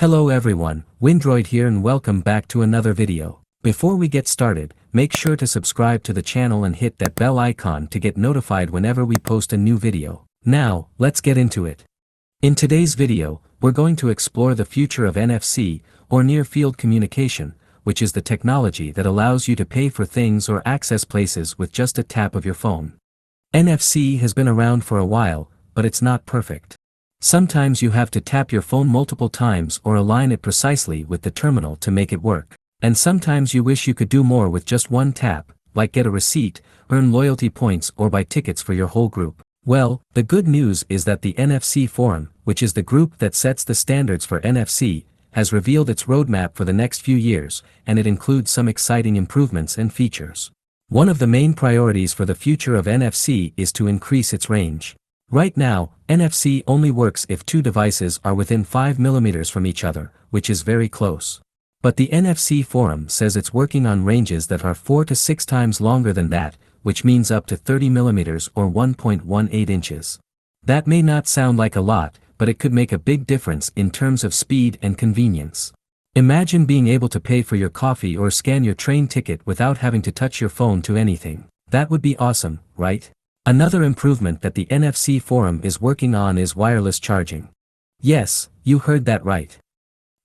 Hello everyone, Windroid here and welcome back to another video. Before we get started, make sure to subscribe to the channel and hit that bell icon to get notified whenever we post a new video. Now, let's get into it. In today's video, we're going to explore the future of NFC, or near-field communication, which is the technology that allows you to pay for things or access places with just a tap of your phone. NFC has been around for a while, but it's not perfect. Sometimes you have to tap your phone multiple times or align it precisely with the terminal to make it work. And sometimes you wish you could do more with just one tap, like get a receipt, earn loyalty points or buy tickets for your whole group. Well, the good news is that the NFC Forum, which is the group that sets the standards for NFC, has revealed its roadmap for the next few years, and it includes some exciting improvements and features. One of the main priorities for the future of NFC is to increase its range. Right now, NFC only works if two devices are within 5 mm from each other, which is very close. But the NFC Forum says it's working on ranges that are 4 to 6 times longer than that, which means up to 30 mm or 1.18 inches. That may not sound like a lot, but it could make a big difference in terms of speed and convenience. Imagine being able to pay for your coffee or scan your train ticket without having to touch your phone to anything. That would be awesome, right? Another improvement that the NFC Forum is working on is wireless charging. Yes, you heard that right.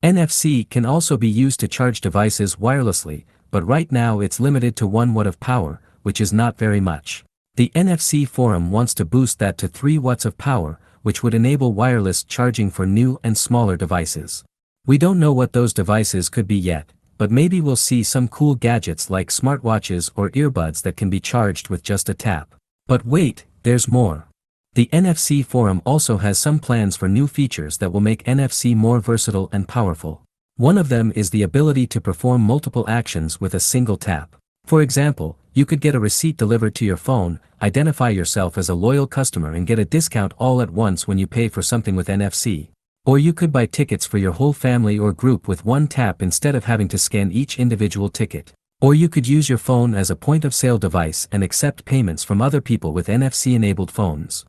NFC can also be used to charge devices wirelessly, but right now it's limited to 1 watt of power, which is not very much. The NFC Forum wants to boost that to 3 watts of power, which would enable wireless charging for new and smaller devices. We don't know what those devices could be yet, but maybe we'll see some cool gadgets like smartwatches or earbuds that can be charged with just a tap. But wait, there's more. The NFC Forum also has some plans for new features that will make NFC more versatile and powerful. One of them is the ability to perform multiple actions with a single tap. For example, you could get a receipt delivered to your phone, identify yourself as a loyal customer and get a discount all at once when you pay for something with NFC. Or you could buy tickets for your whole family or group with one tap instead of having to scan each individual ticket. Or you could use your phone as a point-of-sale device and accept payments from other people with NFC-enabled phones.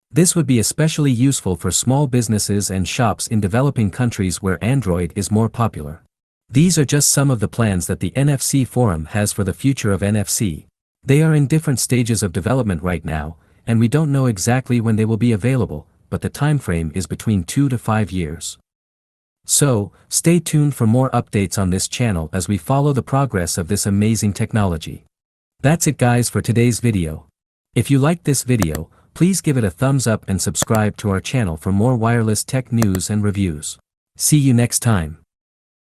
This would be especially useful for small businesses and shops in developing countries where Android is more popular. These are just some of the plans that the NFC Forum has for the future of NFC. They are in different stages of development right now, and we don't know exactly when they will be available, but the timeframe is between 2 to 5 years. So, stay tuned for more updates on this channel as we follow the progress of this amazing technology. That's it guys for today's video. If you liked this video, please give it a thumbs up and subscribe to our channel for more wireless tech news and reviews. See you next time.